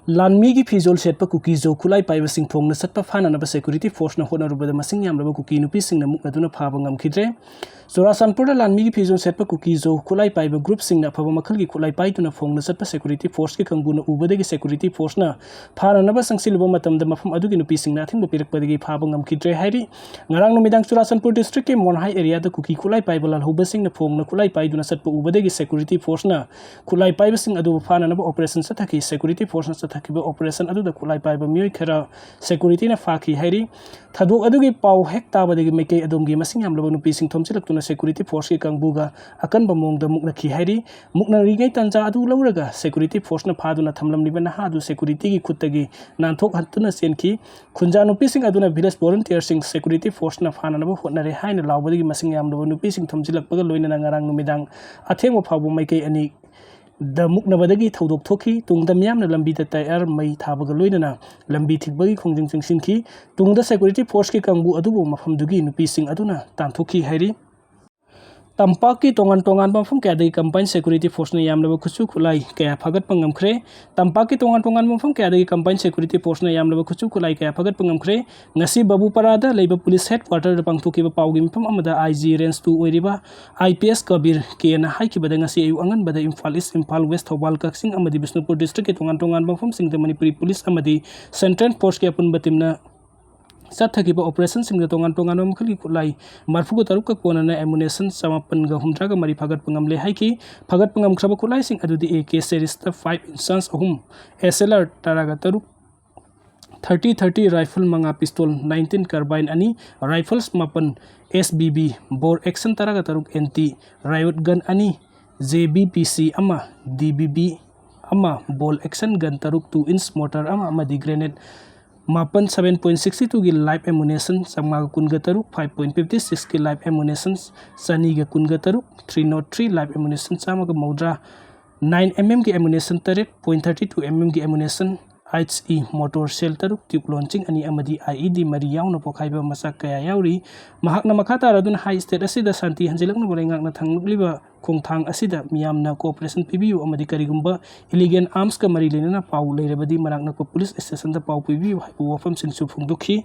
Lanmee की Fijol Setpa Kuki Khutlai Paiba Singphong Setpa Fanaba Security Force na hona rubada masing yamlaba Kuki Nupising Neisankhre Phabangam Khidre Surasanpur Lanmee की Fijol Setpa Kuki Khutlai Paiba Group Sing na Phaba Makhal ki Khutlai Paituna Phong na Setpa Security Force ki Kangbu na ubada ki Security Force na Phanaba Sangsilba matamda mafam adu ki Nupising na athingba pirakpadagi Phabangam Khidre hairi ngarang numidang Surasanpur district ke Monhai area da Kuki Khutlai Paiba lalhuba sing na Phong na Khutlai Paiduna Setpa ubada ki Security Force na Khutlai Paiba sing adu Phanaba operation sathaki Security Force na sathaki operation adu da Khutlai Paiba mioi khara security na fakhi hairi thadok adu gi pau hek ta badagi meke adom gi masing yamlaba Nupising thomchilaktuna security force ki kangbuga akan bamong da mukna khi hairi mukna rigai tanja adu lauraga security force na phaduna thamlamliba na hadu security gi khutagi nanthok hatuna senki khunja Nupising aduna village volunteer sing security force na phananaba hotnare haina lawbadagi masing yamlaba Nupising thomchilakpaga loina ngarang numidang athengwa phabu meke ani The Muknabadagi Todok Toki, Tung the Miam Lambi the Tire, May Tabagaloidana, Lambi Tigbagi Kongjing Sinki, Tung the Security Force Kambu Adubu, Mafamdugi, Nupising Aduna, Tantoki Hari. Tampaki tongan mafam kaya dari campaign security force na yamlaba Kuki Khutlai kaya phagat pangamkhre Tampaki tongan mafam kaya dari campaign security force na yamlaba Kuki Khutlai kaya phagat pangamkhre ngasi babu parada leiba police headquarter da pangthokiba pawgi mafam amada IG range 2 oiriba IPS Kabir ke na haikibada ngasi ayu angan bada Imphal East Imphal West Thobal Kaksing amadi Bisnupur district ke tongan mafam sing da Manipuri police amadi central force ke apun batimna Sathakiba operation sing tongan mamkhal ki Khutlai marfugo taruk ka konana ammunition samapan ga humtra ga mari phagat pangamle haiki phagat pangam khraba Khutlai sing adudi AK series 5 instance ahum SLR taraga taruk 30 rifle manga pistol 19 carbine ani rifles mapan SBB bore action taraga taruk NT riot gun ani JBPC ama DBB ama ball action gun taruk 2-inch mortar ama amadi grenade Mapan 7.62 ki live ammunition sama kunga taruk 5.56 ki live ammunition sani ga kunga taruk 303 live ammunition sama ga maudra 9 mm ki ammunition taret 0.32 mm ki ammunition HE motor cell taruk tube launching ani amadi IED mari yauna pokhaiba masak kaya yauri mahakna makhata radun high state asida santi hanjilakna bolengak na thangliba khongthang asida miyamna cooperation pibiu amadi karigumba illegal arms ka mari lenana pau leirebadi manakna ko police station da pau pibiu haibu wafam singsu phungdukhi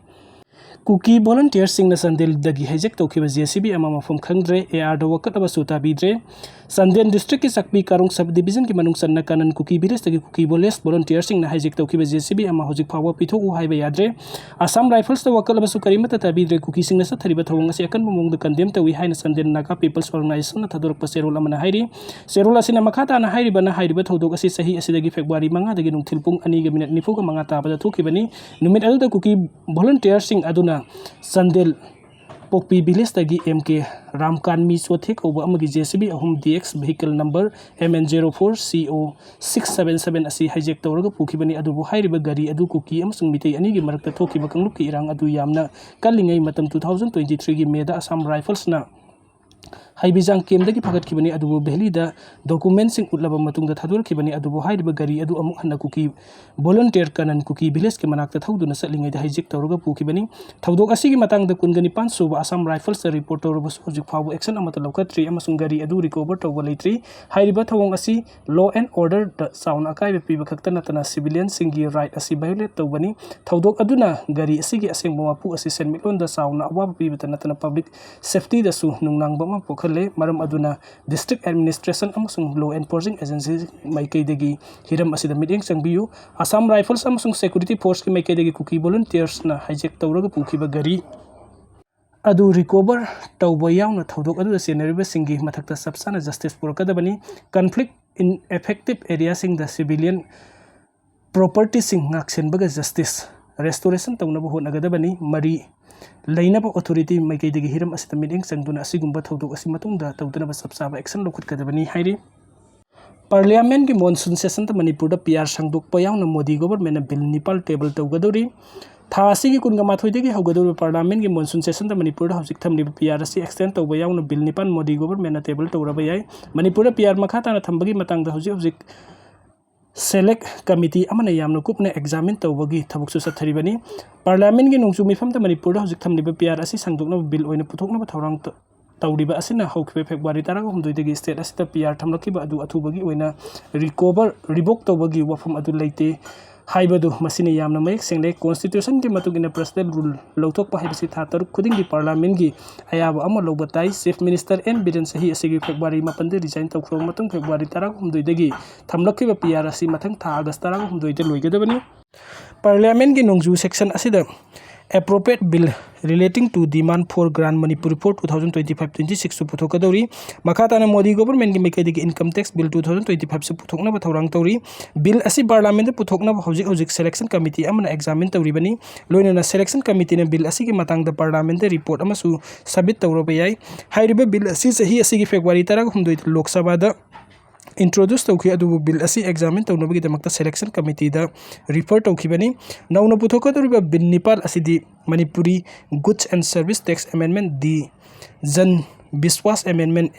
Kuki volunteer sing na Sandel dagi hijek tokiba JCB ama mafum khangdre AR do wakat aba suta bidre Sandel district ki sakpi karung subdivision ki manung sanna kanan Kuki village dagi Kuki volunteer sing na hijek tokiba JCB ama hojik phawa pitho u haiba yadre Assam rifles da wakal aba su karimata tabidre Kuki sing na sa thariba thawang asi akan mamong da condemn tawi haina Sandel Naga People's Organization na thadorok pa serol ama na hairi serol asina makhata na hairi bana hairi ba thodok asi sahi asi dagi February manga dagi nung thilpung ani ga minute nifu ga manga ta bada thokibani numit adu da Kuki volunteer sing aduna Sandel Pokpi village tagi MK Ramkanmi Sothek over amagi JCB ahum DX vehicle number MN04CO677 asi hijack tawraga pukibani adubu hairiba gari adu Kuki amasung mitei ani gi marakta thokiba kangluk ki irang adu yamna kallingai matam 2023 gi May da Assam Rifles na Haibijang kem dagi phagat kibani adubu behli da documents sing utlaba matung da thador kibani adubu hairiba gari adu amuk hanna Kuki volunteer kanan Kuki village ke manakta thauduna satlingai da hijack tawraga pukibani thaudok asigi matang da kungani 500 ba Assam Rifles da report tawraga hojik phabu action amata lokatri amasung gari adu recover tawba leitri hairiba thawong asi law and order da sound akai be piba khakta natana civilian singi right asi violate tawbani thaudok aduna gari asigi aseng mapu asi senmitlon da sound awa piba natana public safety da su nungnang ba pokhale maram aduna district administration amasung law enforcing agencies maikei degi hiram asida meeting sangbiu Assam Rifles amasung security force ki maikei degi Kuki volunteers na hijack tawraga pukiba gari adu recover tawba yauna thodok adu senariba singi mathakta sabsana justice purakadabani conflict in effective areas sing the civilian property sing ngaksen baga justice restoration tawnaba honagadabani mari Lainaba authority maikei degi hiram asita meeting sangduna asigumba thodok asi matungda tawdana ba sabsaba action lokhutkadabani hairi Parliament ki monsoon session ta Manipur da PR Sangdok payawna Modi government na bill Nepal table tawgadori tha asigi kunga mathoi degi hawgadori Parliament ki monsoon session ta Manipur da hawjik thamni PR asi extend tawba yawna bill Nepal Modi government na table tawraba yai Manipur da PR makhata na thambagi matang da hawjik select committee amana yamna kupna examine tawbagi thabuk su satharibani Parliament ki nungchu mifam ta Manipur da hawjik thamni PR asi sangdokna bill oina puthokna ba thawrang tawriba asina hawkbe February taraga humdoi degi state asita PR thamlakiba adu athubagi oina recover revoke tawbagi wafam adu leite हाइबदु मसिने यामना मयेक सेंगले constitution के मतुगिना personal rule लौथोकपा हाइबसि था तरुक खुदिंग की parliament की अयाब अमा लौबताई चीफ मिनिस्टर एन बिरेन सही असिगी फेब्रुवारी 9 दे रिजाइन तौख्रो मतुंग फेब्रुवारी 13 दगी थमलखिबा पीआर असि मथंग था अगस्त 13 दे लोइगदबनी पार्लियामेंट की नोंजू section असिदा appropriate bill relating to demand for grant Manipur for 2025-26 su puthokadori makhatana Modi government gi mekai income tax bill 2025 su puthokna ba thorang tori bill asi parliament de puthokna hojik selection committee amana examine tori bani loina na selection committee ne bill asi gi matang da parliament de report amasu submit tawro ba yai hairiba bill asi sahi asi gi February 13 lok sabha da introduce tauki adu bill asi examine tawnabagi damakta selection committee da refer tawkibani nauna puthokadoriba bill nipal asidi manipuri goods and service tax amendment the jan biswas amendment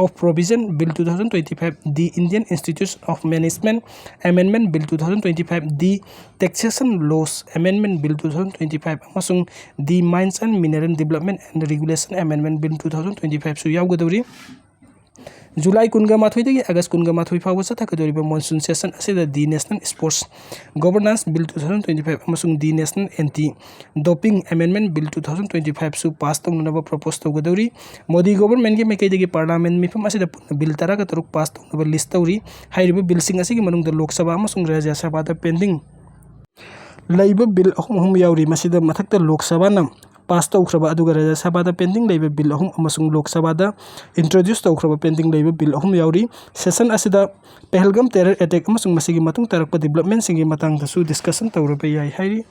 of provision bill 2025 the Indian Institute of Management amendment bill 2025 the taxation laws amendment bill 2025 amasung the mines and mineral development and regulation amendment bill 2025 su yawgadori July kunga mathoi dagi August kunga mathoi fawa sathakadoriba monsoon session asida the National Sports Governance Bill 2025 amasung the National Anti Doping Amendment Bill 2025 su pass tawna propose tawgadori Modi government ge mekai dagi parliament mifam asida bill tara ka taruk pass tawna list tawri hairiba bill sing asigi manung da Lok Sabha amasung Rajya Sabha da pending laiba bill ahum yauri masida mathakta Lok Sabha na pass tawkraba aduga Rajya Sabha da pending laiba bill ahum amasung Lok Sabha da introduce tawkraba pending laiba bill ahum yauri session asida Pahalgam terror attack amasung masigi matung tarakpa development singi matang da su discussion tawraba yai hairi